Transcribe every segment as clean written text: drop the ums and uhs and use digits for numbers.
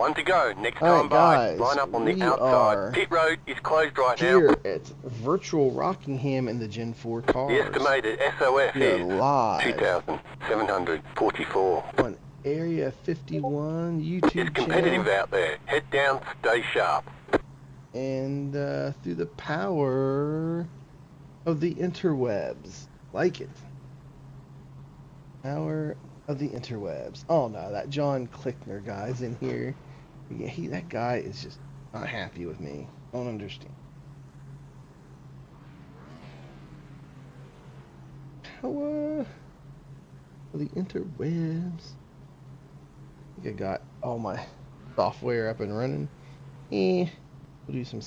One to go. Next All time right, by. guys, Line up on the we outside. are Pit road is closed right here now. at virtual Rockingham in the Gen 4 cars. The estimated SOS We are is live 2,744. on Area 51 YouTube It's competitive channel, out there. Head down, stay sharp. and through the power of the interwebs. Like it. Power of the interwebs. Oh no, that John Clickner guy's in here. Yeah, that guy is just not happy with me. Don't understand. Power of the interwebs. I think I got all my software up and running. We'll do some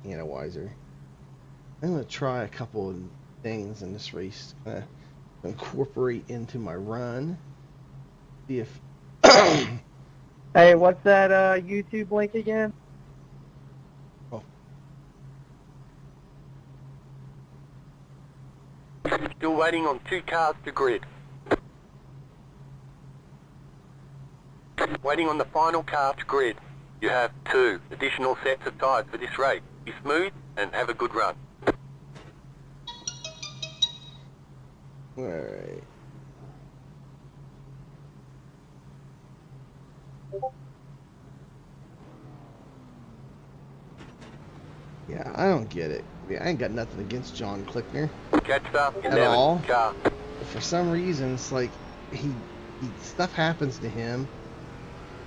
analyzer. I'm gonna try a couple of things in this race. Incorporate into my run. See if Hey, what's that YouTube link again? Still waiting on 2 cars to grid. Waiting on the final car to grid. You have 2 additional sets of tyres for this race. Be smooth and have a good run. Alright. Yeah, I don't get it. I ain't got nothing against John Clickner Catch up in at all. car. But for some reason, it's like he stuff happens to him.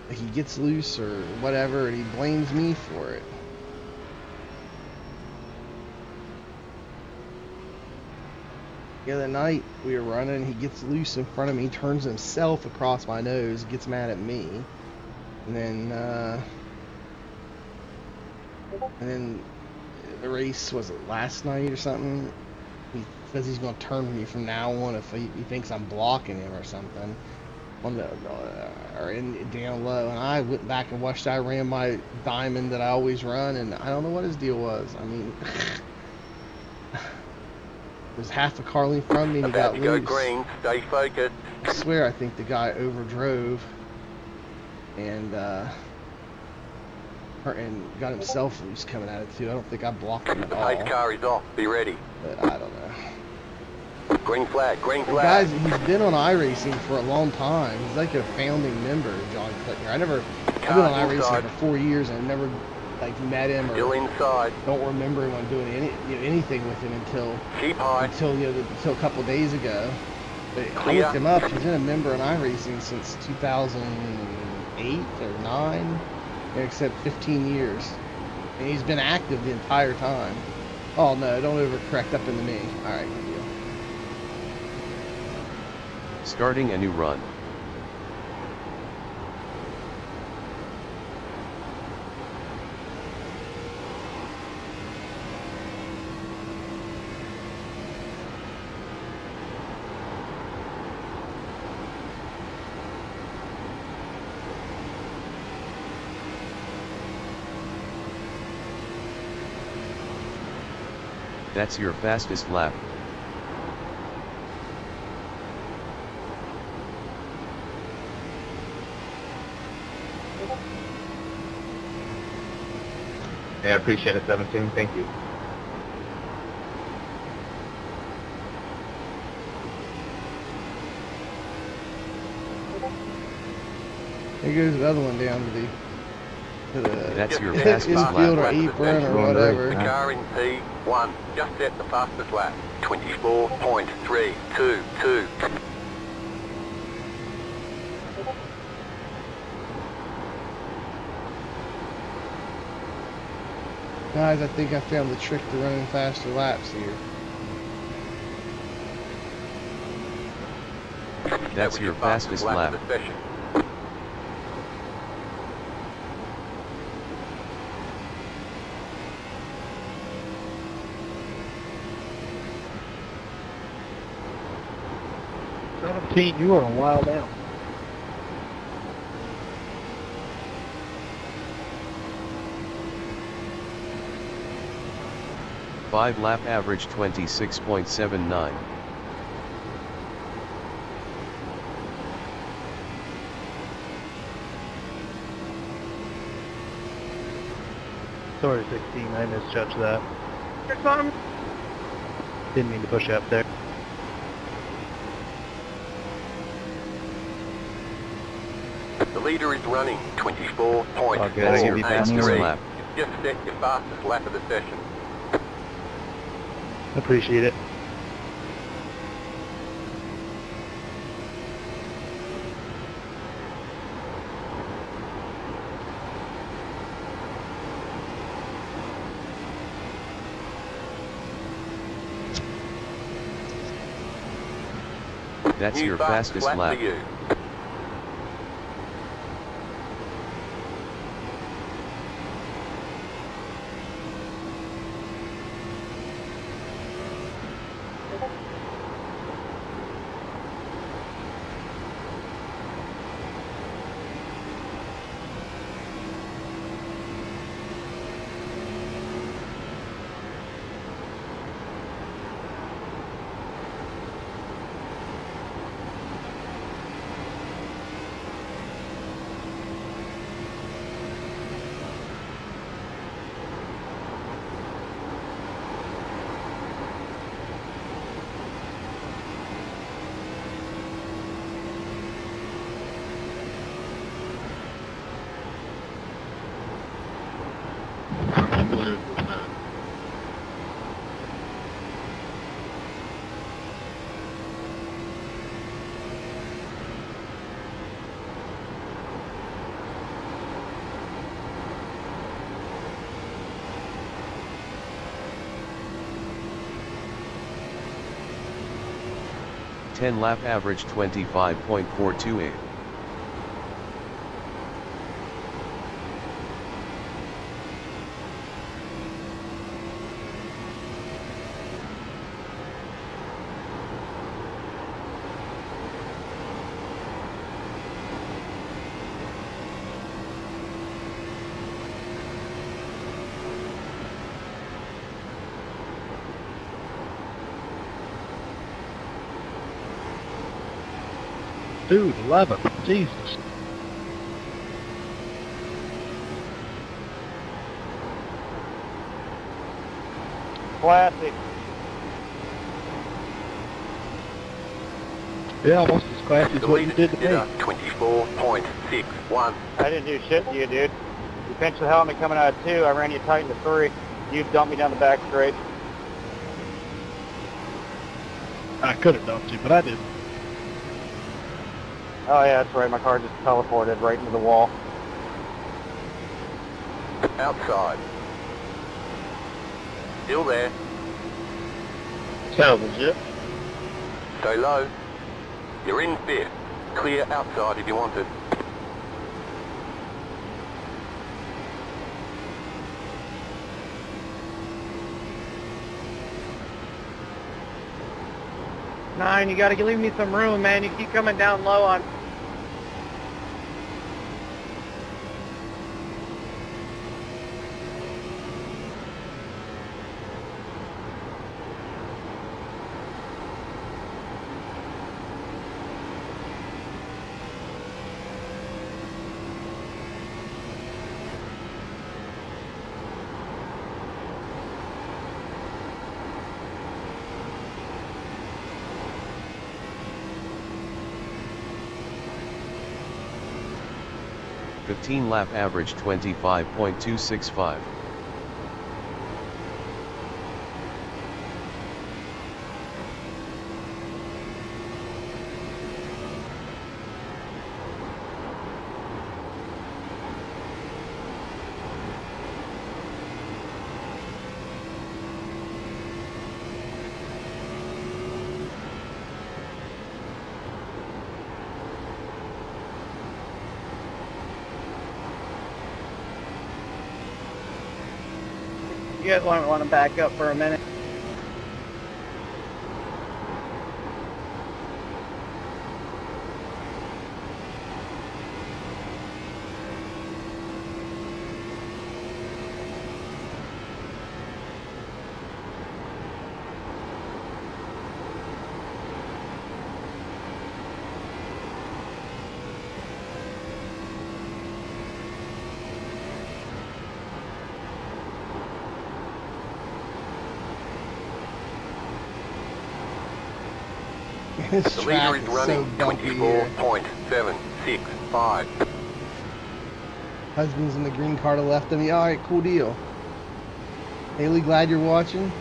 Like he gets loose or whatever, and he blames me for it. The other night we were running, he gets loose in front of me, turns himself across my nose, gets mad at me, and then the race, was it last night or something? He says he's going to turn me from now on if he thinks I'm blocking him or something. On the or down low, and I went back and watched. I ran my diamond that I always run, and I don't know what his deal was. I mean, there's half a car length from me, and he got About to go loose. green, stay focused. I swear, I think the guy overdrove and got himself loose coming at it too. I don't think I blocked him at The all. pace car is off, be ready. But I don't know. Green flag, green The flag. guys, he's been on iRacing for a long time. He's like a founding member, John Clickner. I've been on iRacing for 4 years and I never like met him Still or inside. don't remember him doing anything with him until Keep high. until a couple days ago. But I Clear. looked him up. He's been a member on iRacing since 2008 or 9, except 15 years, and he's been active the entire time. Oh no! Don't overcorrect up into me. All right, good deal. Starting a new run. That's your fastest lap. Yeah, I appreciate it, 17. Thank you. There goes the other one down to the That's your Just fastest infield lap. or apron or Going whatever. The car in P1 just set the fastest lap. 24.322. Guys, I think I found the trick to running faster laps here. That's was your fastest lap. of the session. You are a wild out. Five lap average 26.79. sorry, 16. I misjudged that. Didn't mean to push you up there. The leader is running 24.4. Oh, good. I give you That's your Three. lap. Just set your fastest lap of the session. Appreciate it. That's New your fastest fastest lap. for you. Ten lap average 25.428. Dude, 11. Jesus. Classic. Yeah, almost as classy as The what you leader did to did me. a 24.61. I didn't do shit to you, dude. You pinched the helmet coming out of 2. I ran you tight into 3. You dumped me down the back straight. I could have dumped you, but I didn't. Oh yeah, that's right. My car just teleported right into the wall. Outside. Still there. Sounds legit. Stay low. You're in 5th. Clear outside if you want it. Nine, you gotta leave me some room, man. You keep coming down low on... Fifteen lap average 25.265. You guys want to back up for a minute? This The track leader is is so running bumpy here. 24.765. Husband's in the green car to the left of me. Alright, cool deal. Haley, glad you're watching.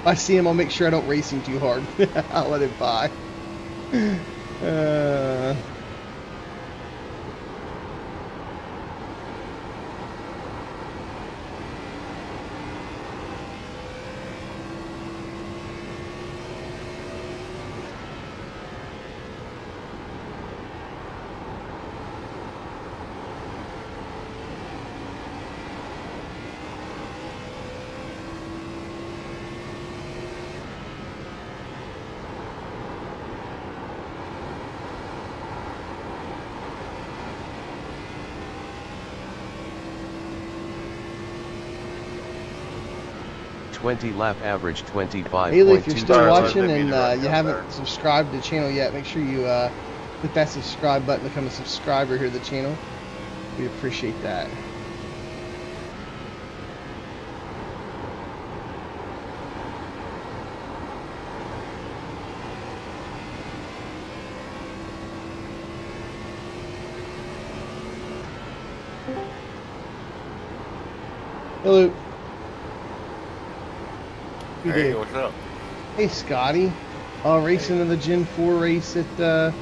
If I see him, I'll make sure I don't race him too hard. I'll let him by. Lap average 25.2. Haley, if you're still Sorry, watching I didn't mean and to run you down haven't there. subscribed to the channel yet, make sure you hit that subscribe button, become a subscriber here to the channel. We appreciate that. Hello. You Hey, did. what's up? Hey, Scotty. Racing in the Gen 4 race at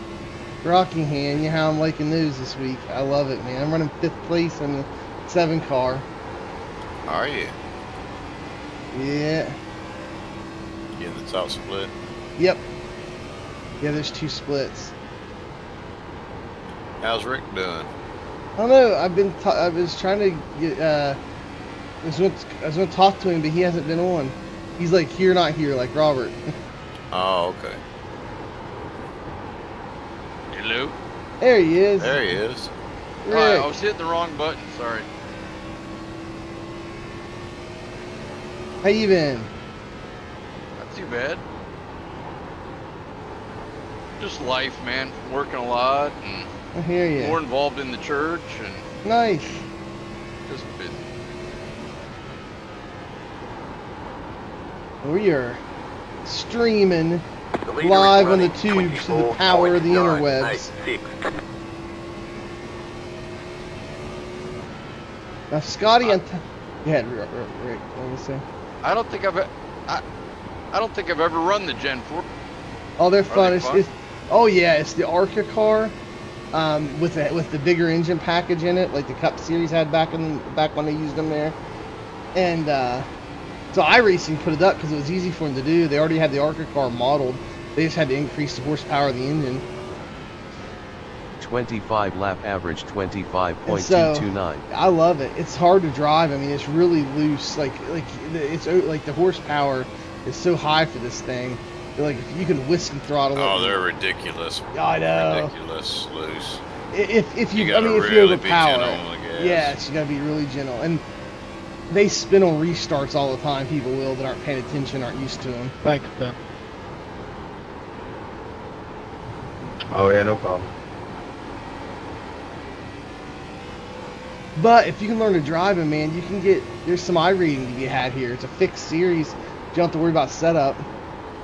Rockingham. You know how I'm liking those this week. I love it, man. I'm running 5th place in the 7 car. Are you? Yeah. You in the top split? Yep. Yeah, there's 2 splits. How's Rick doing? I don't know. I was trying to get. I was going to talk to him, but he hasn't been on. He's like here, not here, like Robert. Oh, okay. Hello? There he is. There he is. Rick. Alright, I was hitting the wrong button, sorry. How you been? Not too bad. Just life, man. Working a lot and I hear you. more involved in the church and Nice. just busy. We are streaming The leader live is on the running tubes to the power of the interwebs. 24.986. Now, Scotty, go ahead, Rick. What was you say? I don't think I've ever run the Gen 4. Oh, they're fun. they It's, fun? it's oh yeah, it's the Arca car, with the bigger engine package in it, like the Cup Series had back when they used them there, and so iRacing put it up because it was easy for them to do. They already had the Arca car modeled. They just had to increase the horsepower of the engine. 25 lap average And 25.229. I love it. It's hard to drive. I mean, it's really loose. It's like the horsepower is so high for this thing. Like if you can whiskey throttle it. Oh, they're ridiculous. I know. Ridiculous loose. If you, You I gotta mean, if you really be overpower gentle it, on the gas. yes, you gotta be really gentle. And they spin on restarts all the time. People will that aren't paying attention, aren't used to them. Thanks, Ben. Oh yeah, no problem. But if you can learn to drive them, man, you can get. There's some iRating to be had here. It's a fixed series. You don't have to worry about setup.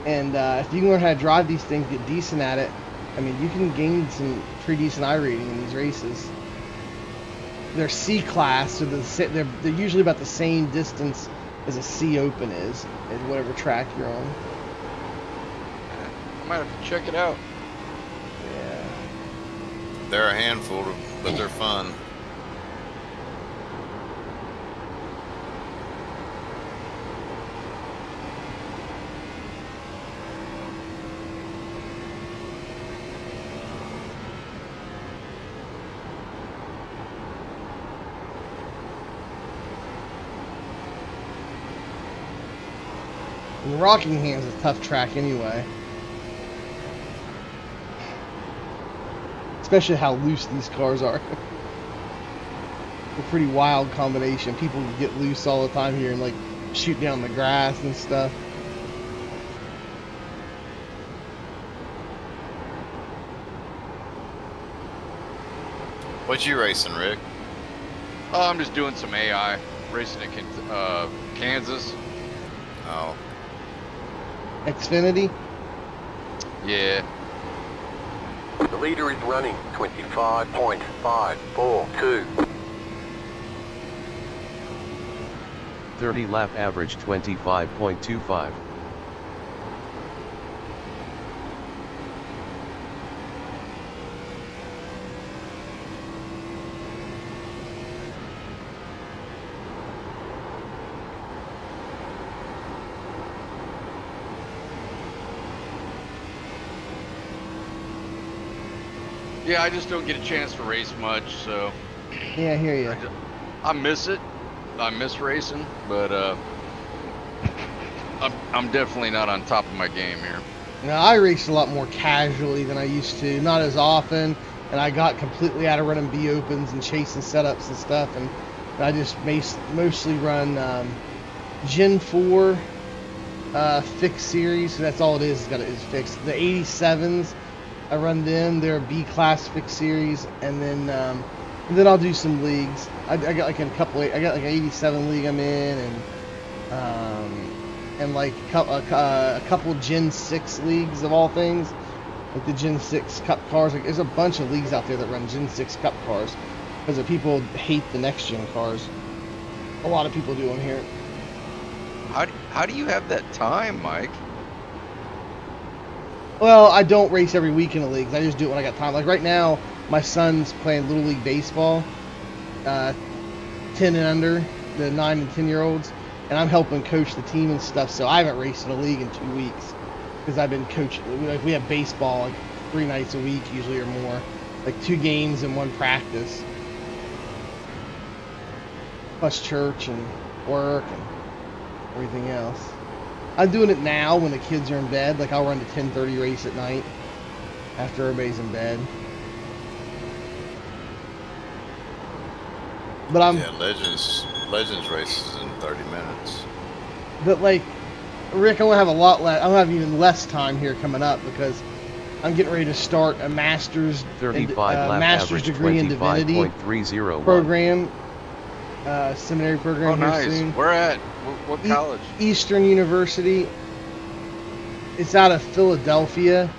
And if you can learn how to drive these things, get decent at it, I mean, you can gain some pretty decent iRating in these races. They're C class, so they're usually about the same distance as a C Open is, at whatever track you're on. I might have to check it out. Yeah. They're a handful, but they're fun. And Rockingham's a tough track anyway. Especially how loose these cars are. A pretty wild combination. People get loose all the time here and like shoot down the grass and stuff. What you racing, Rick? Oh, I'm just doing some AI racing in Kansas. Oh, Xfinity? Yeah, The leader is running 25.542. 30 lap average 25.25. Yeah, I just don't get a chance to race much, so Yeah, I hear you. I miss it. I miss racing, but I'm definitely not on top of my game here. Now, I race a lot more casually than I used to, not as often, and I got completely out of running B opens and chasing setups and stuff, and I just mostly run Gen4 fixed series. So that's all it is. Is fixed. The 87s, I run them. They're a B class fixed series, and then I'll do some leagues. I got like a couple. I got like an 87 league I'm in, and like a couple Gen 6 leagues of all things, like the Gen 6 Cup cars. Like, there's a bunch of leagues out there that run Gen 6 Cup cars because the people hate the next gen cars. A lot of people do them here. How do you have that time, Mike? Well, I don't race every week in the leagues. I just do it when I got time. Like right now, my son's playing Little League Baseball, 10 and under, the 9 and 10-year-olds, and I'm helping coach the team and stuff, so I haven't raced in a league in 2 weeks because I've been coaching. Like, we have baseball like 3 nights a week usually or more, like 2 games and 1 practice, plus church and work and everything else. I'm doing it now when the kids are in bed. Like I'll run the 10:30 race at night after everybody's in bed. But Yeah, Legends races in 30 minutes. But like, Rick, I'm gonna have a lot less. I'm gonna have even less time here coming up because I'm getting ready to start a master's 35 lap master's average degree in divinity 25.301. program, seminary program Oh, here nice. soon. Where at? What college? Eastern University. It's out of Philadelphia,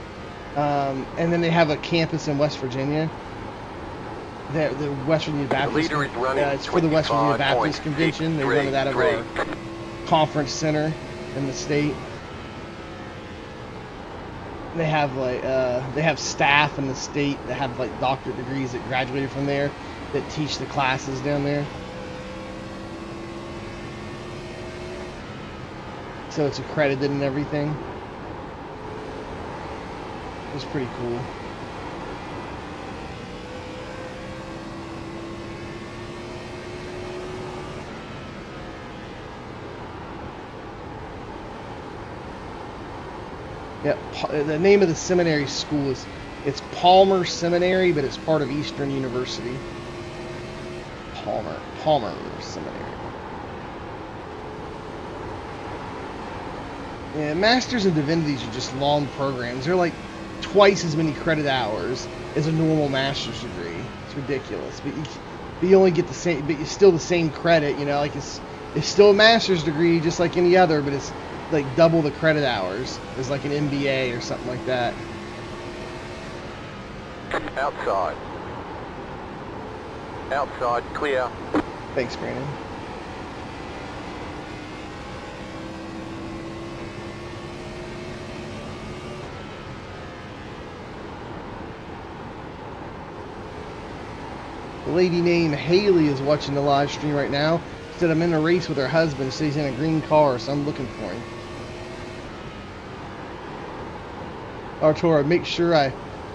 and then they have a campus in West Virginia. The West Virginia Baptist. The leader is running It's for the West Virginia Baptist Convention. They run it out of our 25.63. conference center in the state. They have like staff in the state that have like doctorate degrees that graduated from there that teach the classes down there. So it's accredited and everything. It's pretty cool. Yeah, the name of the seminary school it's Palmer Seminary, but it's part of Eastern University. Palmer Seminary. Yeah, Masters in Divinities are just long programs. They're like twice as many credit hours as a normal master's degree. It's ridiculous, but you only get the same, but it's still the same credit. You know, like it's still a master's degree just like any other, but it's like double the credit hours as like an MBA or something like that. Outside. Outside, clear. Thanks, Brandon. A lady named Haley is watching the live stream right now. Said I'm in a race with her husband. Says he's in a green car, so I'm looking for him. Artura, make sure I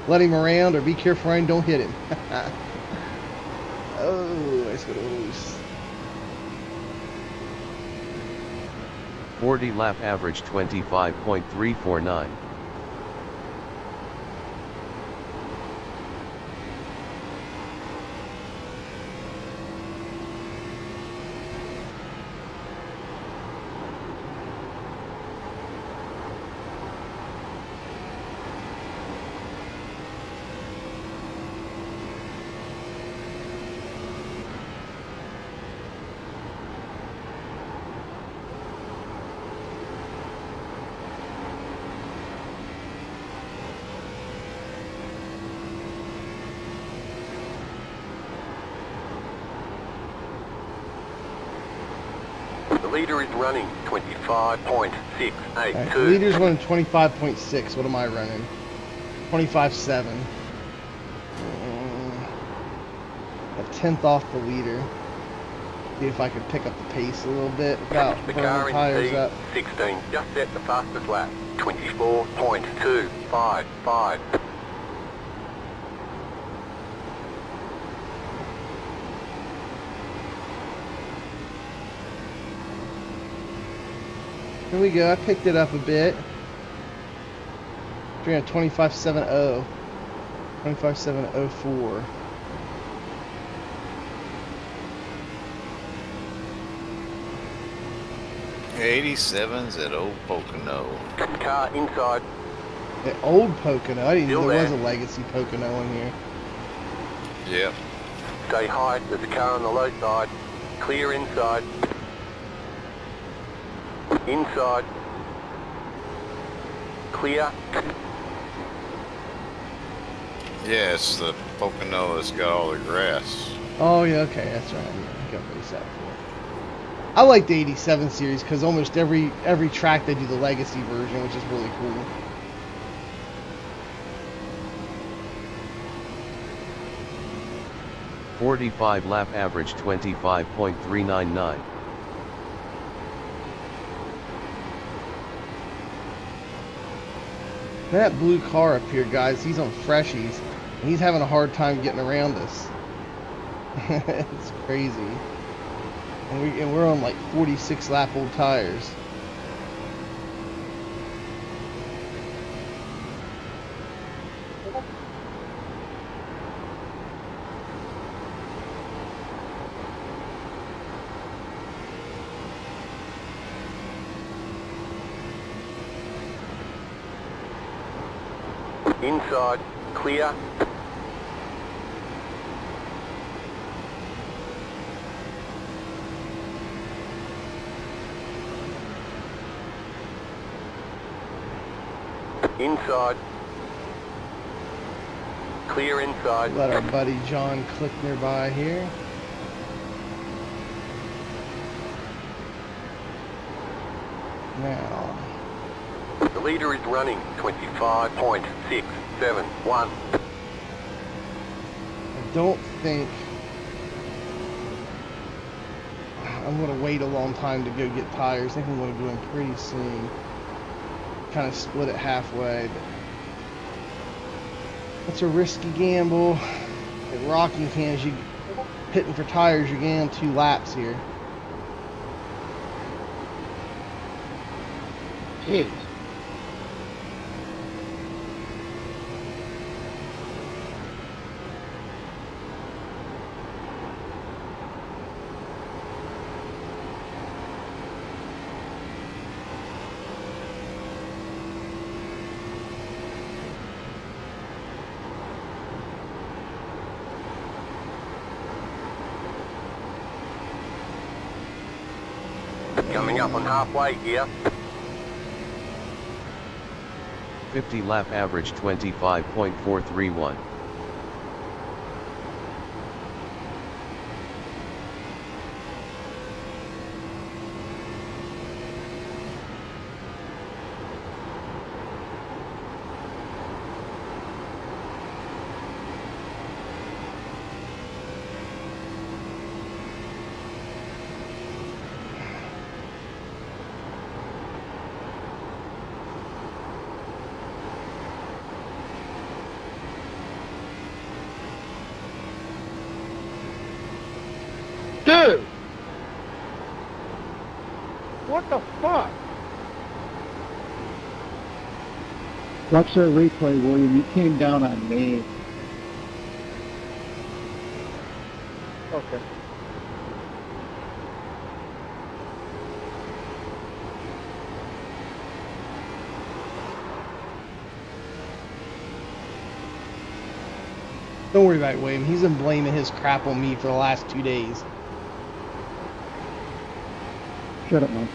let him around or be careful I don't hit him. Oh, I just got loose. 40 lap average 25.349. leader is running 25.682. Alright, the leader's running 25.6. What am I running? 25.7. A tenth off the leader. See if I can pick up the pace a little bit without The burning car the in tires up. P16 just set the fastest lap. 24.255. Here we go. I picked it up a bit. We're at 25.70. 25.704. 87's at Old Pocono. Car inside. The old Pocono. I didn't Still know there there. was a legacy Pocono in here. Yep. Stay high. There's a car on the low side. Clear inside. Inside. Clear. Yeah, it's the Pocono that's got all the grass. Oh yeah, okay, that's right. Yeah, I got race that for. I like the 87 series because almost every track they do the legacy version, which is really cool. .45 lap average 25.399. That blue car up here, guys, he's on freshies, and he's having a hard time getting around us. It's crazy. And we're on like 46 lap old tires. Inside. Clear. Inside. Clear inside. Let our buddy John click nearby here. Now, The leader is running 25.671. I don't think I'm going to wait a long time to go get tires. I think I'm going to go in pretty soon. Kind of split it halfway, but that's a risky gamble. At Rockingham, you hitting for tires, you're getting 2 laps here. Jeez. Coming up on halfway here. 50 lap average 25.431. Dude! What the fuck? Watch that replay, William. You came down on me. Okay. Don't worry about it, William. He's been blaming his crap on me for the last 2 days. Shut up, man.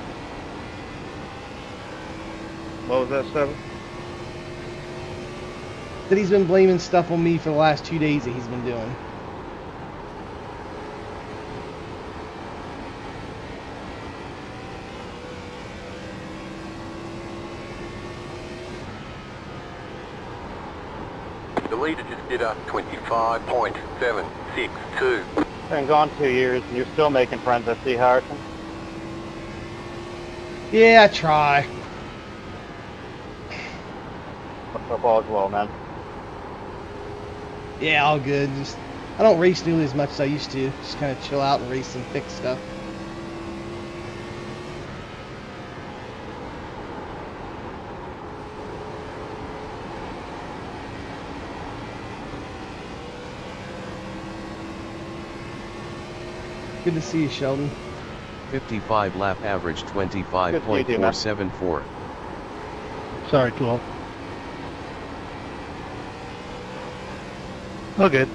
What was that, 7? That he's been blaming stuff on me for the last 2 days that he's been doing. leader just did a 25.762. Been gone 2 years and you're still making friends, I see, Harrison. Yeah, I try. What's up, all as well, man? Yeah, all good. Just I don't race nearly as much as I used to. Just kind of chill out and race and fix stuff. Good to see you, Sheldon. 55 lap average 25.474. Sorry, 12. Oh, good.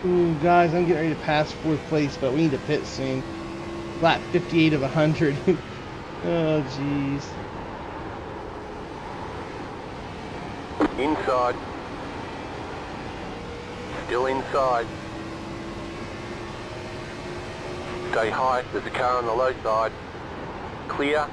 Ooh, guys, I'm getting ready to pass 4th place, but we need to pit soon. Lap 58 of 100. Oh, jeez. Inside. Still inside. Stay high, there's a car on the low side. Clear.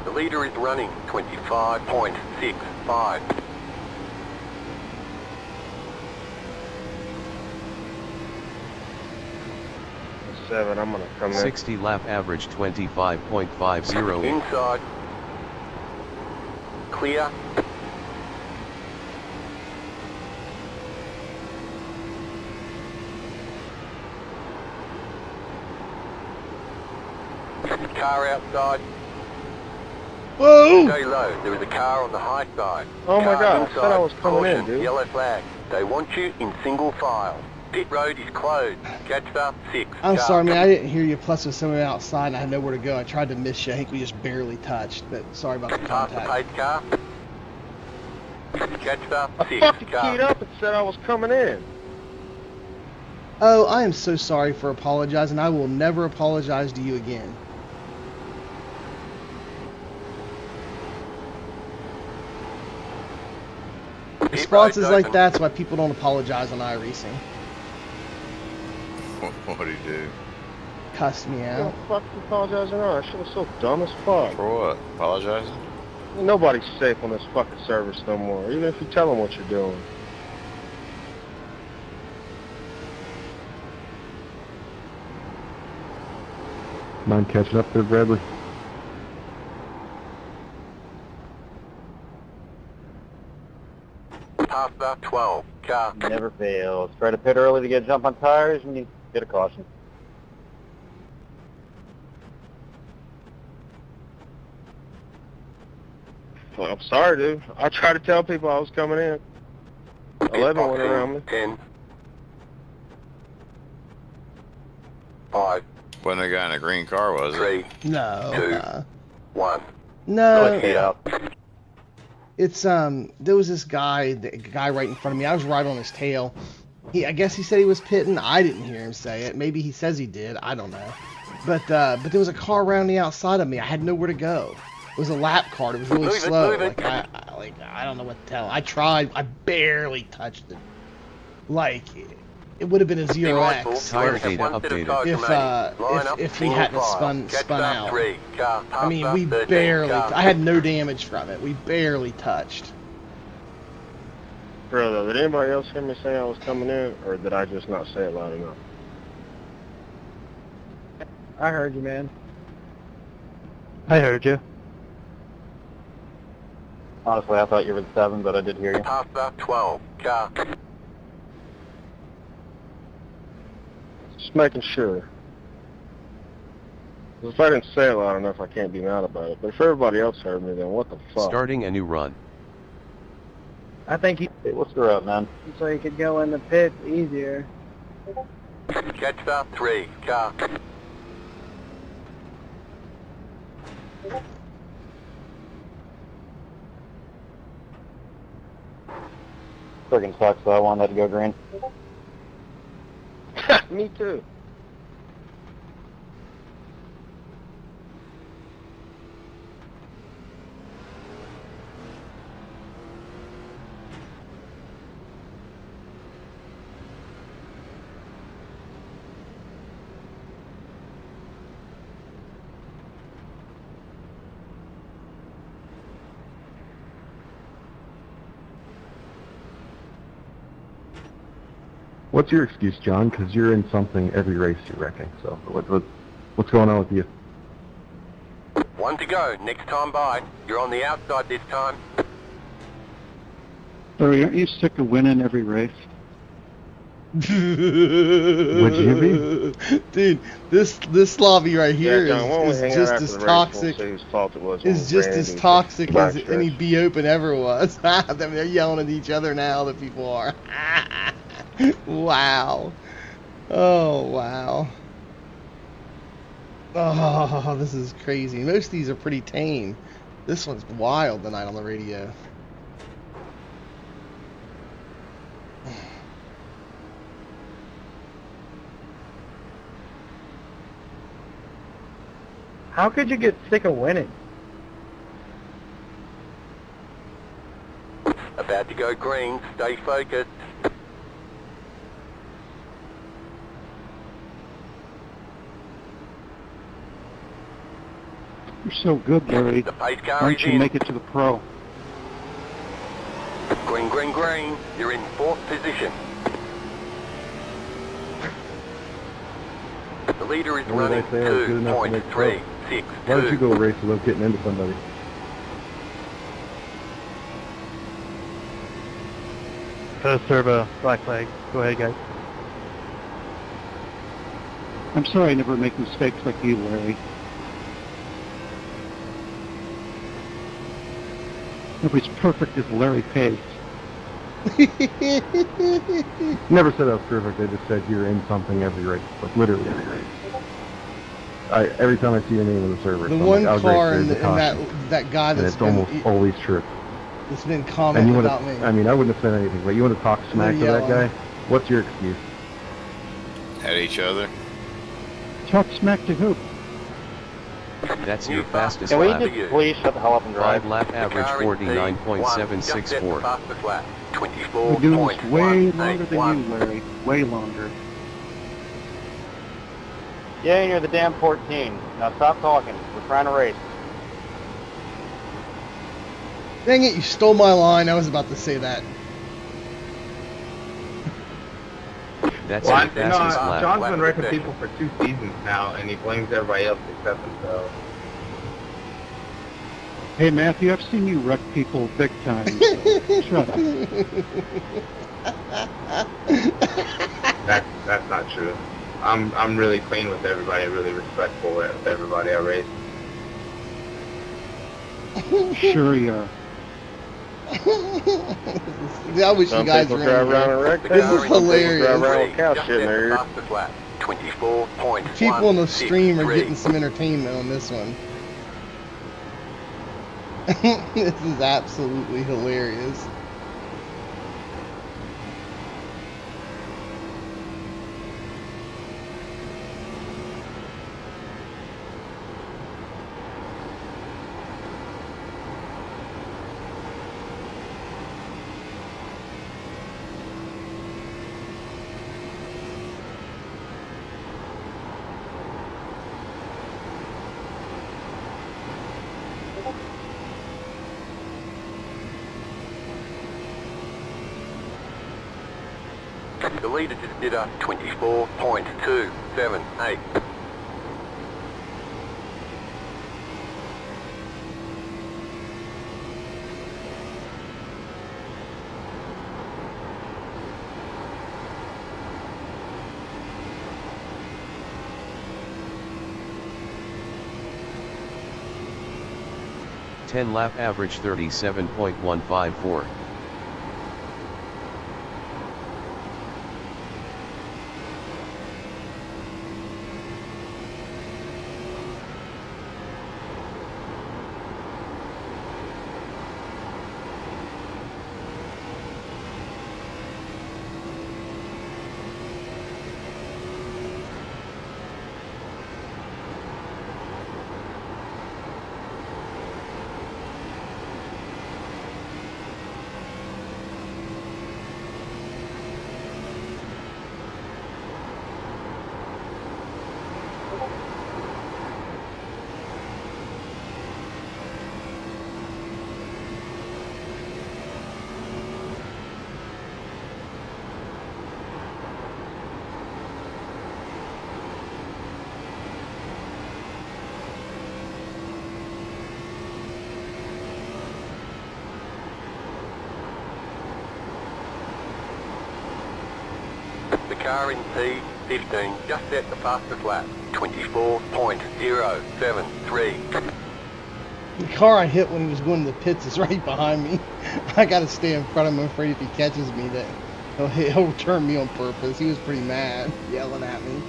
The leader is running 25.65. Seven, I'm gonna come in. 60 lap average 25.508. Inside. Clear. Car outside. Whoa! Stay low. There is a car on the high side. Oh my Car God, I inside. said I was coming in, Caution, dude. Yellow flag. They want you in single file. Pit road is closed. Catch up 6. I'm Car sorry, man. I didn't hear you. Plus, with someone outside, and I had nowhere to go. I tried to miss you. I think we just barely touched. But sorry about the Past the contact. paid car. Catch up I 6. fucking Car. keyed up and said I was coming in. Oh, I am so sorry for apologizing. I will never apologize to you again. Pit Responses road's like open. that's why people don't apologize on iRacing. What'd he do? Cuss me What out. the fuck you apologizing on? That shit was so dumb as fuck. For what? Apologizing? Nobody's safe on this fucking service no more, even if you tell them what you're doing. Mind catching up there, Bradley? Past the 12. Car. Never fails. Try to pit early to get a jump on tires and you get a caution. Well, I'm sorry, dude. I tried to tell people I was coming in. 11 went around me. 10. 5. Wasn't a guy in a green car, was it? 3. No. 2. 1. No. Click it up. It's there was this guy, the guy right in front of me. I was right on his tail. I guess he said he was pitting. I didn't hear him say it. Maybe he says he did. I don't know. But there was a car around the outside of me. I had nowhere to go. It was a lap car. It was really Move it, slow. move it. I don't know what to tell. I tried. I barely touched it. Like it would have been a Be mindful, 0x you only Tire have data one set of updated. tyres remaining. Line up, if we single hadn't file. spun Jet out. 3, car, I mean, past we 13, barely. car. I had no damage from it. We barely touched. Brother, did anybody else hear me say I was coming in, or did I just not say it loud enough? I heard you, man. I heard you. Honestly, I thought you were the 7, but I did hear you. Past 12, car. Just making sure. 'Cause if I didn't say it loud enough, I can't be mad about it. But if everybody else heard me, then what the fuck? Starting a new run. I think he Hey, what's the up, man? so he could go in the pits easier. Jet 3, car. Friggin' sucks, though. I wanted that to go green. Me too. What's your excuse, John? Because you're in something every race you're wrecking. So what's going on with you? 1 to go, next time by. You're on the outside this time. Larry, aren't you sick of winning every race? Would you Dude, this lobby right here Yeah, John, why don't we is hang out just after as the race, toxic. we'll see whose fault it was when Is we just ran as into toxic as backstretch. any B Open ever was. I mean, they're yelling at each other now. The people are. Wow. Oh wow. Oh, this is crazy. Most of these are pretty tame. This one's wild tonight on the radio. How could you get sick of winning? About to go green, stay focused. You're so good, Larry. The pace car Why is don't you in. make it to the pro? Green, green, green. You're in 4th position. The leader is What did running I say? I was good enough to make the pro. 2.362. Why don't you go race without getting into somebody? Serve a black flag. Go ahead, guys. I'm sorry I never make mistakes like you, Larry. Nobody's perfect as Larry Pace. Never said I was perfect. I just said you're in something every race, like literally every race. Every time I see your name in the server, The so I'm one like, "Oh, car great, and, there's a caution." that guy And that's it's almost been always true. that's been And you commenting want about me. to, I mean, I wouldn't have said anything, but you want to talk smack to that yelling. guy? What's your excuse? At each other. Talk smack to who? That's your fastest Can we lap. just please shut the hell up and drive? 5 lap average Car in P1, just set the 49.764. fastest lap. We're doing this way longer than 24.181. you, Larry. Way longer. Yeah, and you're the damn 14. Now stop talking. We're trying to race. Dang it, you stole my line. I was about to say that. That's Well, your fastest lap. John's been wrecking people for 2 seasons now, and he blames everybody else except himself. Hey, Matthew, I've seen you wreck people big time. So shut up. That's not true. I'm really clean with everybody, really respectful with everybody I race. Sure you are. I wish Some you guys people were drive in around here. and wreck The This people. is car Some people hilarious. drive around with Just cow set shit in the their ear. fastest lap. 24.163. People on the stream are getting some entertainment on this one. This is absolutely hilarious. The leader just did a 24.278. Lap average 37.154. The car in P15 just set the fastest lap, 24.073. The car I hit when he was going to the pits is right behind me. I gotta stay in front of him. I'm afraid if he catches me that he'll turn me on purpose. He was pretty mad, yelling at me.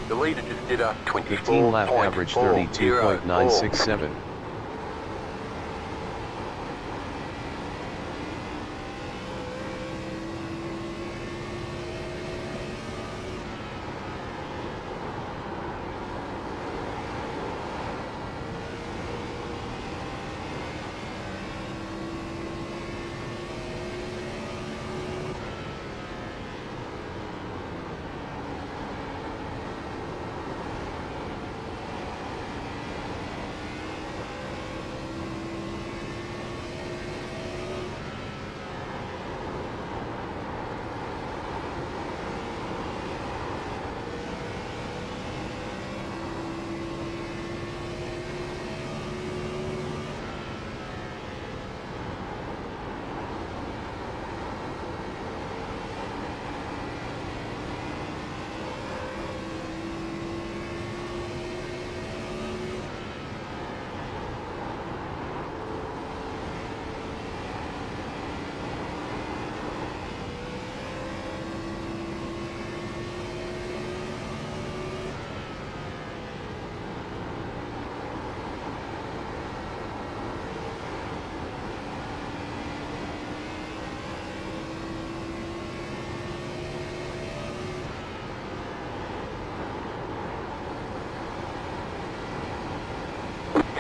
The leader just did a 15 lap average 32.967.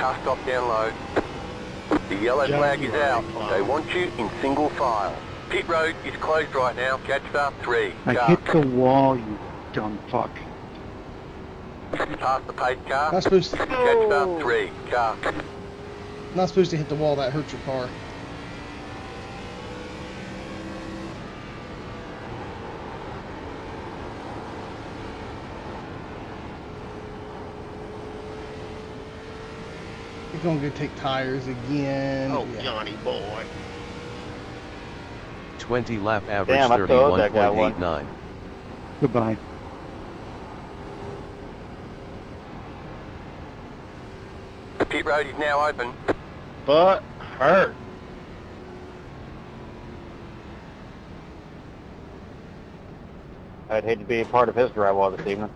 Car stop down low. The yellow flag is out. They want you in single file. Pit road is closed right now. Catch start 3. I Car. hit the wall, you dumb fuck. Past the pace car. Not supposed to. Catch start 3. Car. Not supposed to hit the wall. That hurts your car. You're gonna go take tires again. Oh, Yeah. Johnny boy. 20 lap average Damn, I told that guy one. 31.89. Goodbye. The pit road is now open. But hurt. I'd hate to be a part of his drywall this evening.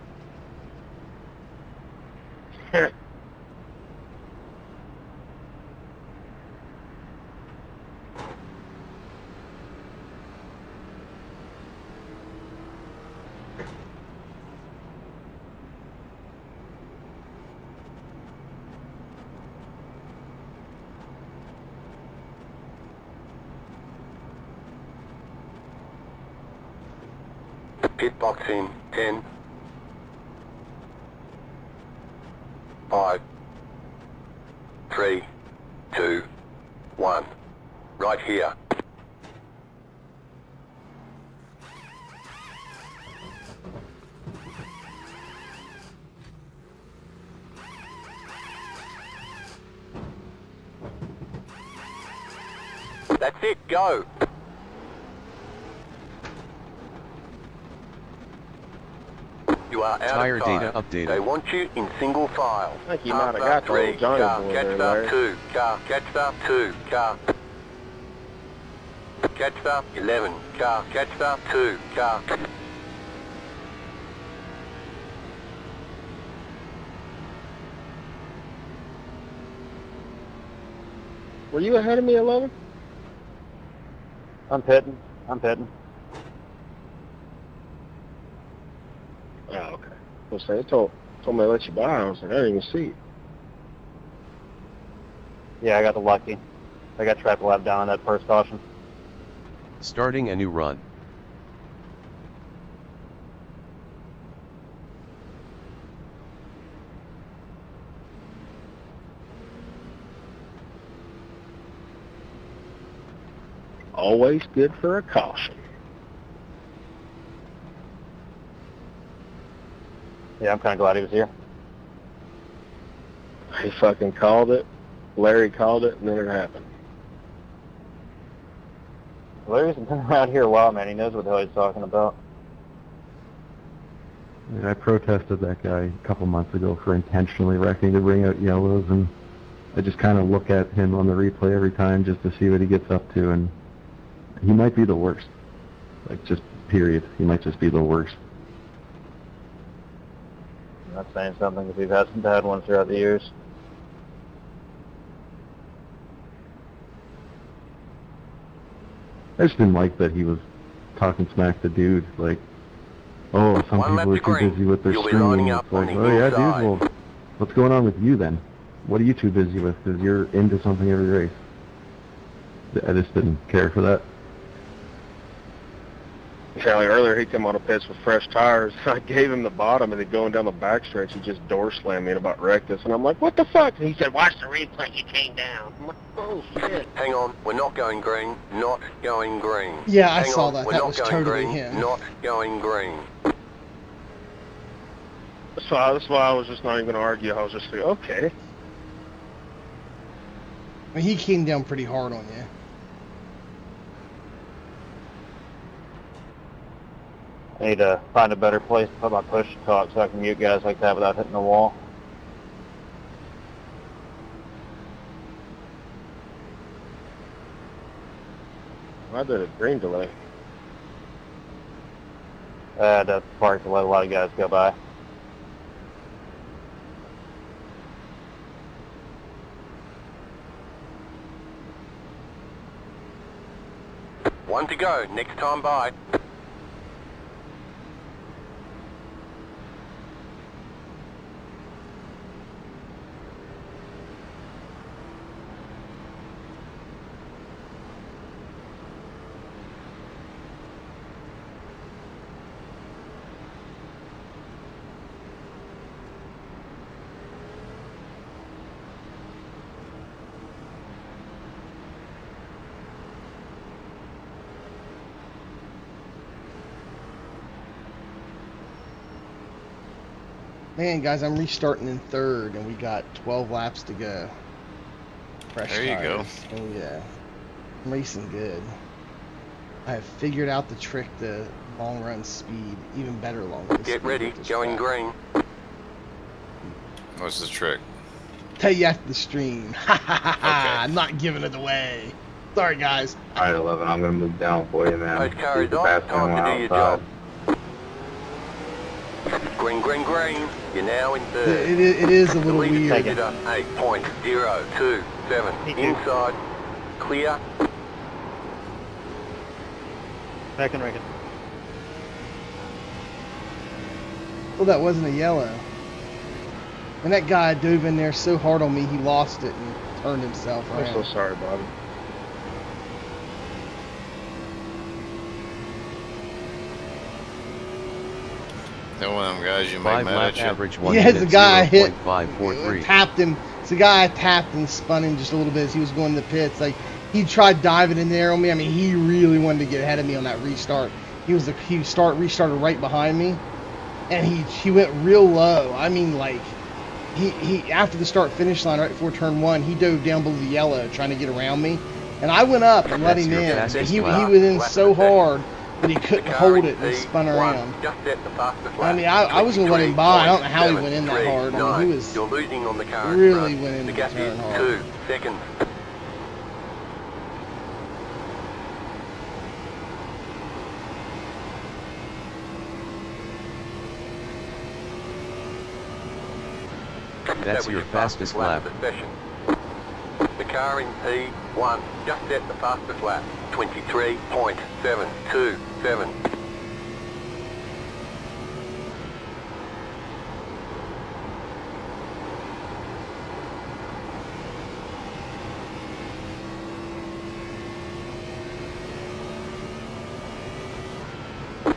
Pit box in 10, 5, 3, 2, 1. Right here. That's it, go! You are out Tire of time. data updated. They want you in single file. I think you Car might have start got the old 3, Johnny car, boy catch there, start Larry. 2, car, catch start 2, car. Catch start 11, car, catch start 2, car. Were you ahead of me, 11? I'm pitting. I'm pitting. Oh, okay. I was saying, it told me to let you by. I was like, I didn't even see it. Yeah, I got the lucky. I got track lap down on that first caution. Starting a new run. Always good for a caution. Yeah, I'm kind of glad he was here. He fucking called it. Larry called it, and then it happened. Larry's been around here a while, man. He knows what the hell he's talking about. I protested that guy a couple months ago for intentionally wrecking to bring out yellows, and I just kind of look at him on the replay every time just to see what he gets up to, and he might be the worst. Like, just period. He might just be the worst. I'm not saying something because we've had some bad ones throughout the years. I just didn't like that he was talking smack to dude, like, oh, some One lap people are to too green. busy with their You'll be lining screen. up It's like, on the oh yeah, inside. dude, well, what's going on with you then? What are you too busy with? Because you're into something every race. I just didn't care for that. Yeah, like earlier he came on a pits with fresh tires. I gave him the bottom, and then going down the backstretch, he just door slammed me and about wrecked us. And I'm like, what the fuck? And he said, watch the replay, you came down. I'm like, oh shit. Hang on, we're not going green, not going green. Yeah, I Hang saw on, that. We're That not was going totally green, him. not going green. That's why I was just not even going to argue. I was just like, okay. I mean, he came down pretty hard on you. I need to find a better place to put my push to talk so I can mute guys like that without hitting the wall. I did a green delay. I had to park to let a lot of guys go by. One to go, next time by. Man, guys, I'm restarting in third, and we got 12 laps to go. Fresh There you go. tires. Oh, yeah. I'm racing good. I have figured out the trick to long run speed, even better long run speed. Get ready, with this going crap. green. What's the trick? Tell you after the stream. I'm not giving it away. Sorry, guys. Alright, 11, I'm going to move down for you, man. Those cars Keep the off, fast time one to do your outside. job. Green, green, green. You're now in third. It is a little The leader weird. takes it up 8.027. Inside. Clear. Back and reckon. Well, that wasn't a yellow. And that guy dove in there so hard on me, he lost it and turned himself around. I'm so sorry, Bobby. That one of them guys you make 5 mad lap at you. average 1 Yeah, it's minute the guy I hit, 0.543. tapped him. It's the guy I tapped and spun him just a little bit as he was going to the pits. Like, he tried diving in there on me. I mean, he really wanted to get ahead of me on that restart. He restarted right behind me, and he went real low. I mean, like, he after the start finish line right before turn 1, he dove down below the yellow trying to get around me, and I went up and let That's him your in. But fastest he lap. was in so hard that he couldn't The car hold in it and P1 spun around. Just set the fastest I lap. mean, I was gonna let him by. I don't know how he went in that 23.739. hard. I mean, he was You're losing on the car in really front. went in The the gap turn is hard. 2 seconds. That's That was your fastest lap. of the session. The car in P1 just set the fastest lap. 23.727.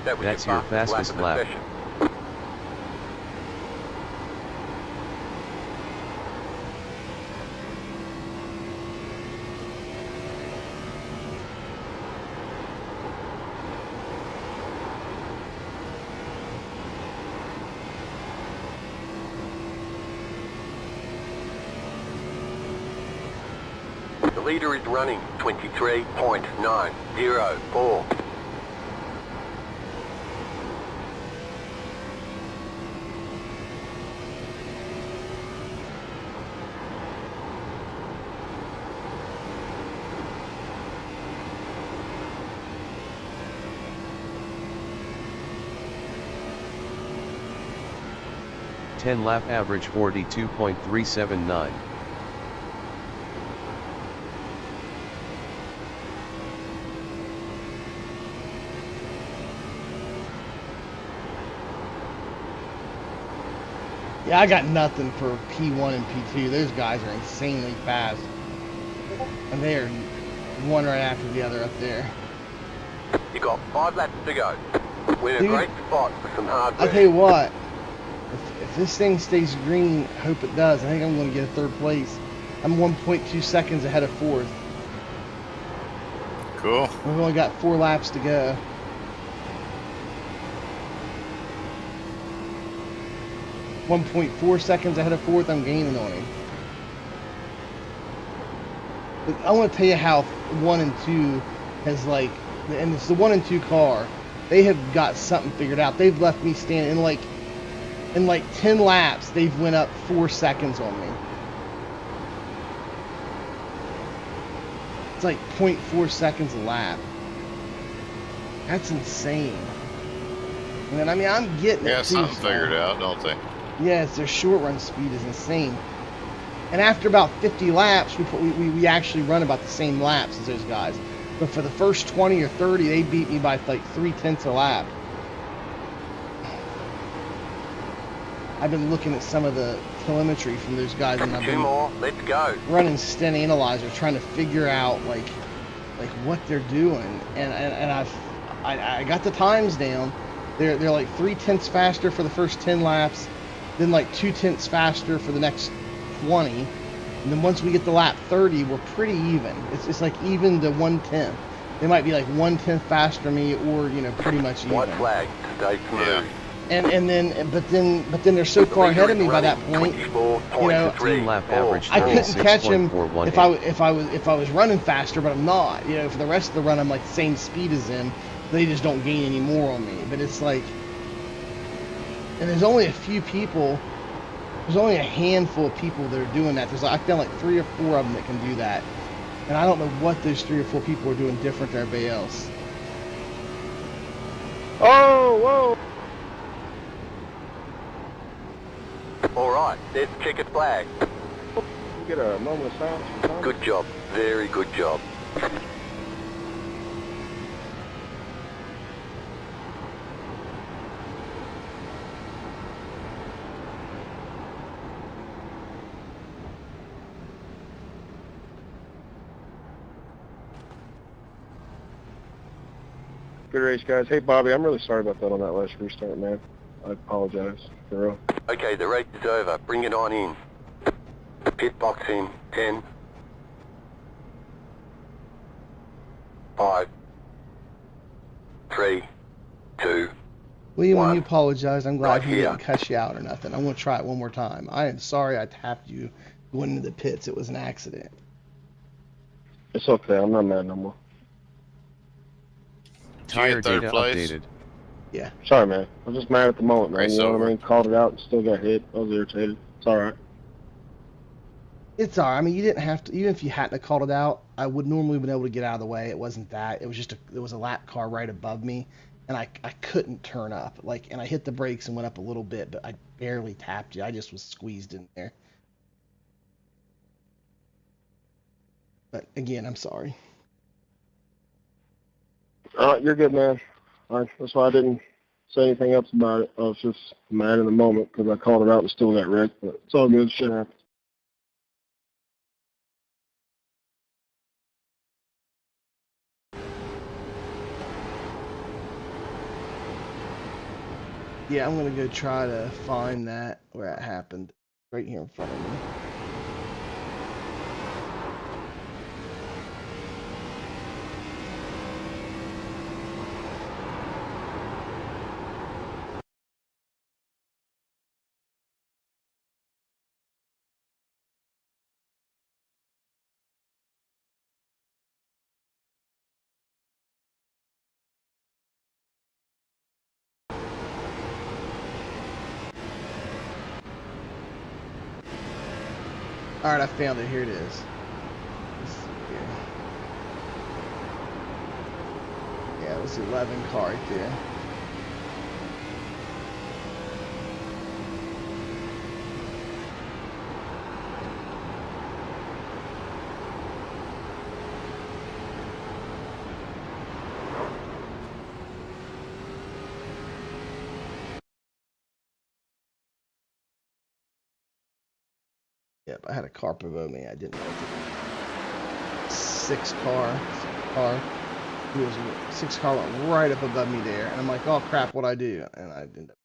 That was That's your fastest of the lap. session. The leader is running 23.904. Ten lap average 42.379. Yeah, I got nothing for P1 and P2. Those guys are insanely fast. And they are one right after the other up there. You got 5 laps to go. We're in a Dude, great spot for some hard I'll work. tell you what, if this thing stays green, I hope it does. I think I'm going to get a 3rd place. I'm 1.2 seconds ahead of 4th. Cool. We've only got 4 laps to go. .4 seconds ahead of 4th, I'm gaining on him. But I want to tell you how 1 and 2 has, like, and it's the 1 and 2 car. They have got something figured out. They've left me standing in like 10 laps. They've went up 4 seconds on me. It's like 0.4 seconds a lap. That's insane. And then, I mean, I'm getting Yeah, it too. something figured out, don't they? Yes, their short run speed is insane. And after about 50 laps, we actually run about the same laps as those guys. But for the first 20 or 30, they beat me by like 3/10 a lap. I've been looking at some of the telemetry from those guys, and I've 2 been more, let's go. running Stent Analyzer, trying to figure out like what they're doing. And I got the times down. They're like 3/10 faster for the first 10 laps, then like 2/10 faster for the next 20, and then once we get to lap 30, we're pretty even. It's like even to 1/10. They might be like 1/10 faster than me, or pretty much even. White flag, stay smooth. Yeah. But then they're so far ahead of me by that point. 10 lap average I couldn't catch him 36.418. if I was running faster, but I'm not. For the rest of the run, I'm like the same speed as them. They just don't gain any more on me. But it's like, and there's only a few people. There's only a handful of people that are doing that. I found like 3 or 4 of them that can do that, and I don't know what those 3 or 4 people are doing different than everybody else. Oh, whoa! All right, there's the checkered flag. You get a moment of silence from Tom? Good job. Very good job. Good race, guys. Hey, Bobby, I'm really sorry about that on that last restart, man. I apologize, for real. Okay, the race is over. Bring it on in. Pit box in 10, 5, 3, 2. William, when One. you apologize, I'm glad Right he here. didn't cuss you out or nothing. I'm going to try it one more time. I am sorry I tapped you going into the pits. It was an accident. It's okay. I'm not mad no more. Tire third data place? updated. Yeah. Sorry, man. I'm just mad at the moment, man. Race You know what over. I mean? Called it out and still got hit. I was irritated. It's all right. It's all right. I mean, you didn't have to, even if you hadn't have called it out, I would normally have been able to get out of the way. It wasn't that. It was just there was a lap car right above me, and I couldn't turn up. And I hit the brakes and went up a little bit, but I barely tapped you. I just was squeezed in there. But again, I'm sorry. You're good, man. That's why I didn't say anything else about it. I was just mad in the moment because I called it out and still got wrecked. But it's all good. Shit happens. Yeah, I'm gonna go try to find that where it happened. Right here in front of me. All right, I found it. Here it is. Let's see here. Yeah, it was the 11 car right there. Yep, I had a car below me. I didn't know what to do. Six car. He was 6 car went right up above me there, and I'm like, oh crap, what I do? And I ended up.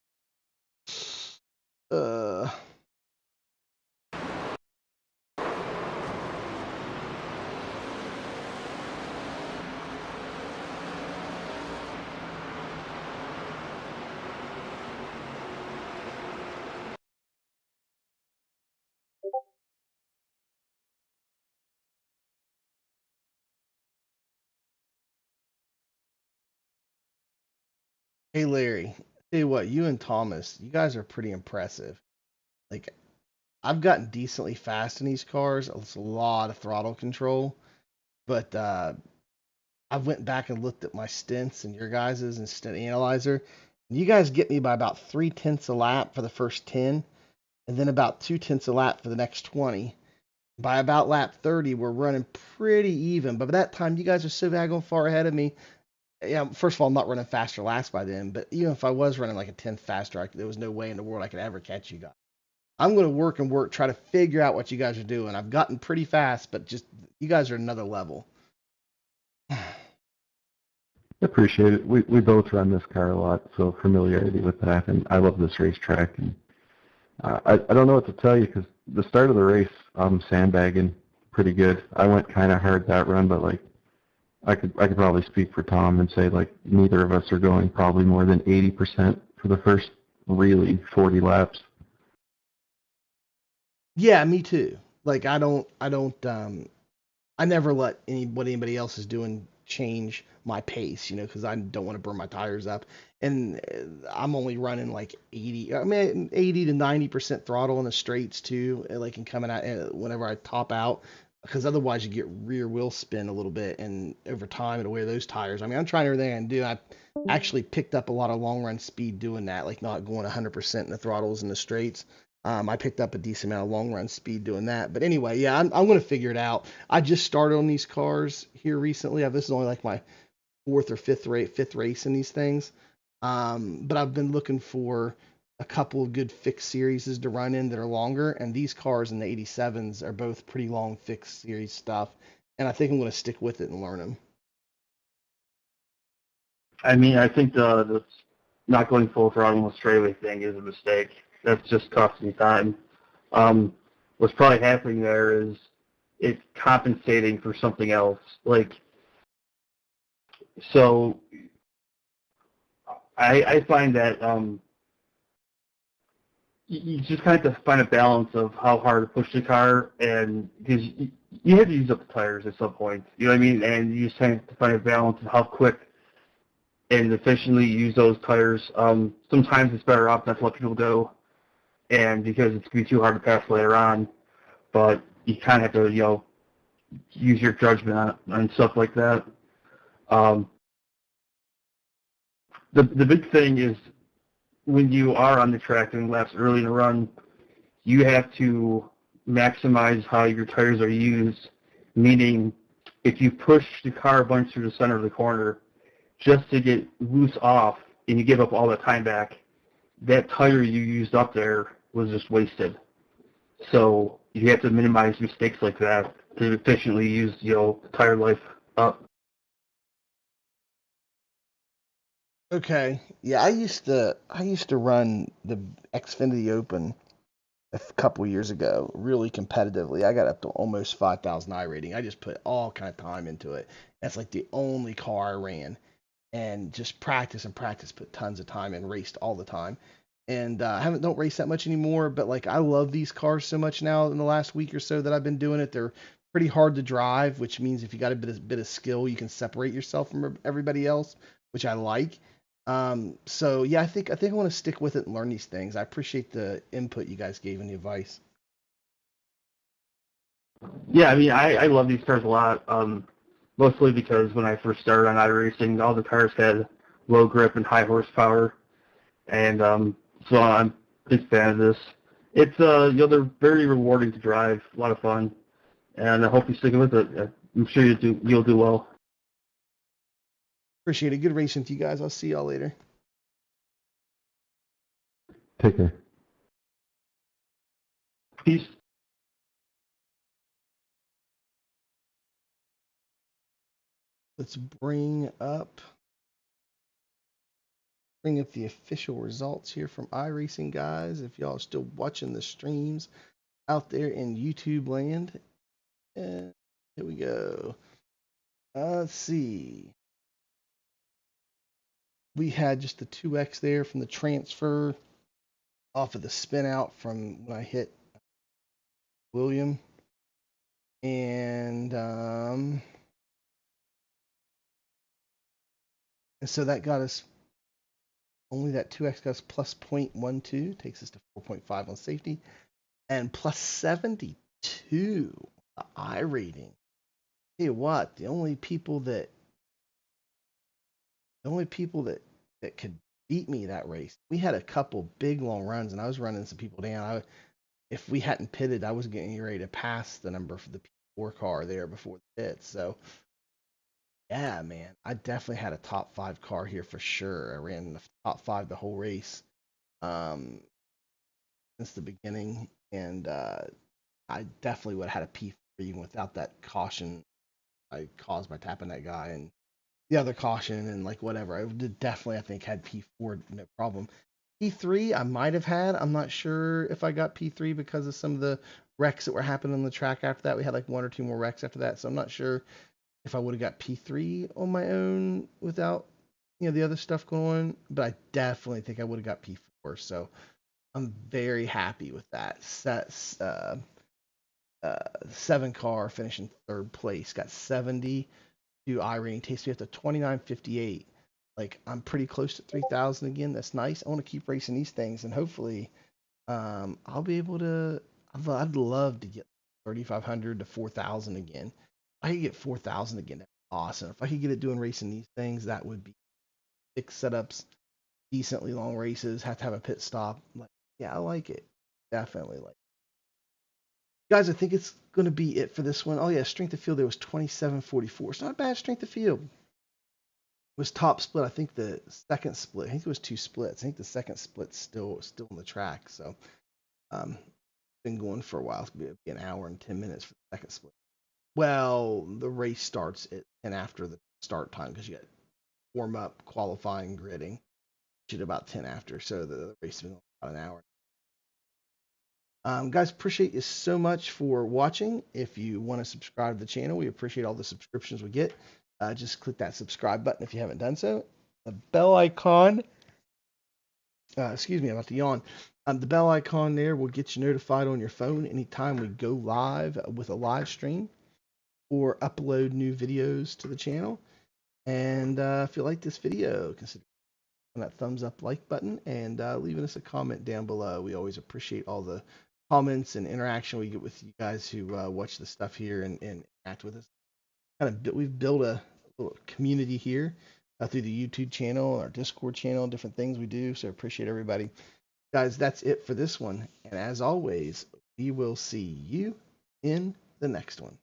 Hey Larry, tell you what, you and Thomas, you guys are pretty impressive. Like, I've gotten decently fast in these cars. It's a lot of throttle control, but I went back and looked at my stints and your guys's and stint analyzer. And you guys get me by about 3/10 a lap for the first 10, and then about 2/10 a lap for the next 20. By about lap 30, we're running pretty even. But by that time, you guys are so daggone far ahead of me. Yeah, first of all, I'm not running faster laps by then, but even if I was running like a 10th faster, there was no way in the world I could ever catch you guys. I'm going to work and work, try to figure out what you guys are doing. I've gotten pretty fast, but just you guys are another level. Appreciate it. We both run this car a lot, so familiarity with that, and I love this racetrack. And I don't know what to tell you because the start of the race, I'm sandbagging pretty good. I went kind of hard that run, but like I could probably speak for Tom and say like neither of us are going probably more than 80% for the first really 40 laps. Yeah, me too. Like I never let what anybody else is doing change my pace, because I don't want to burn my tires up. And I'm only running like 80 to 90% throttle in the straights too, like and coming out whenever I top out, because otherwise you get rear wheel spin a little bit, and over time it'll wear those tires. I mean, I'm trying everything I can do. I actually picked up a lot of long run speed doing that, like not going 100% in the throttles and the straights. I picked up a decent amount of long run speed doing that. But anyway, yeah, I'm going to figure it out. I just started on these cars here recently. This is only like my fourth or fifth race in these things. But I've been looking for a couple of good fixed series to run in that are longer, and these cars in the 87s are both pretty long fixed series stuff. And I think I'm going to stick with it and learn them. I mean, I think the not going full throttle on the straightaway thing is a mistake. That's just costing time. What's probably happening there is it's compensating for something else. Like, so I find that you just kind of have to find a balance of how hard to push the car, and because you have to use up the tires at some point. You know what I mean? And you just have to find a balance of how quick and efficiently use those tires. Sometimes it's better off not to let people go, and because it's going to be too hard to pass later on. But you kind of have to, use your judgment on stuff like that. The big thing is when you are on the track doing laps early in the run, you have to maximize how your tires are used, meaning if you push the car a bunch through the center of the corner just to get loose off and you give up all the time back, that tire you used up there was just wasted. So you have to minimize mistakes like that to efficiently use, the tire life up. Okay. Yeah, I used to run the Xfinity Open a couple years ago really competitively. I got up to almost 5,000 iRating. I just put all kind of time into it. That's like the only car I ran, and just practice and practice, put tons of time and raced all the time. And I don't race that much anymore, but like I love these cars so much now in the last week or so that I've been doing it. They're pretty hard to drive, which means if you got a bit of skill, you can separate yourself from everybody else, which I like. So yeah, I think I want to stick with it and learn these things. I appreciate the input you guys gave and the advice. Yeah, I mean, I love these cars a lot, mostly because when I first started on iRacing, all the cars had low grip and high horsepower, and so I'm a big fan of this. It's, they're very rewarding to drive, a lot of fun, and I hope you stick with it. I'm sure you'll do well. Appreciate it. Good racing to you guys. I'll see y'all later. Take care. Peace. Let's bring up the official results here from iRacing, guys. If y'all are still watching the streams out there in YouTube land. And here we go. Let's see. We had just the 2x there from the transfer off of the spin out from when I hit William. And so that got us, only that 2x got us plus 0.12, takes us to 4.5 on safety, and plus 72 iRating. Hey, what? The only people that could beat me that race. We had a couple big long runs, and I was running some people down. If we hadn't pitted, I was getting ready to pass the number for the P4 car there before the pit. So, yeah, man, I definitely had a top 5 car here for sure. I ran the top 5 the whole race since the beginning, and I definitely would have had a P4 even without that caution I caused by tapping that guy and the other caution and like whatever. I did definitely, I think, had P4 no problem. P3 I might have had. I'm not sure if I got P3 because of some of the wrecks that were happening on the track after that. We had like 1 or 2 more wrecks after that, so I'm not sure if I would have got P3 on my own without the other stuff going on. But I definitely think I would have got P4. So I'm very happy with that. 7 car finishing 3rd place, got 70 iRating, takes me up to 29.58. Like I'm pretty close to 3,000 again. That's nice. I want to keep racing these things, and hopefully, I'll be able to. I'd love to get 3,500 to 4,000 again. If I could get 4,000 again, that's awesome. If I could get it doing racing these things, that would be 6 setups, decently long races. Have to have a pit stop. Like, yeah, I like it. definitely like. Guys, I think it's going to be it for this one. Oh yeah, strength of field there was 27.44. It's not a bad strength of field. It was top split. I think the second split. I think it was 2 splits. I think the second split's still on the track. So, been going for a while. It's going to be an hour and 10 minutes for the second split. Well, the race starts and after the start time because you got warm up, qualifying, gridding. At about 10 after. So the race has been about an hour. Guys, appreciate you so much for watching. If you want to subscribe to the channel, we appreciate all the subscriptions we get. Just click that subscribe button if you haven't done so. The bell icon, excuse me, I'm about to yawn. The bell icon there will get you notified on your phone anytime we go live with a live stream or upload new videos to the channel. And if you like this video, consider that thumbs up like button and leaving us a comment down below. We always appreciate all the comments and interaction we get with you guys who watch the stuff here and interact with us. We've built a little community here through the YouTube channel, our Discord channel, different things we do. So appreciate everybody. Guys, that's it for this one. And as always, we will see you in the next one.